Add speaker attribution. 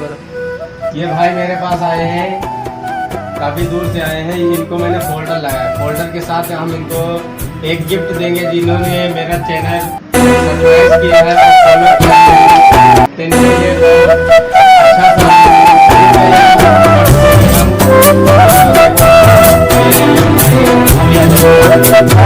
Speaker 1: पर। ये भाई मेरे पास आए हैं, काफी दूर से आए हैं। इनको मैंने फोल्डर लगाया, फोल्डर के साथ हम इनको एक गिफ्ट देंगे जिन्होंने मेरा चैनल सब्सक्राइब किया है और फॉलो किया है। इनके लिए अच्छा सा हम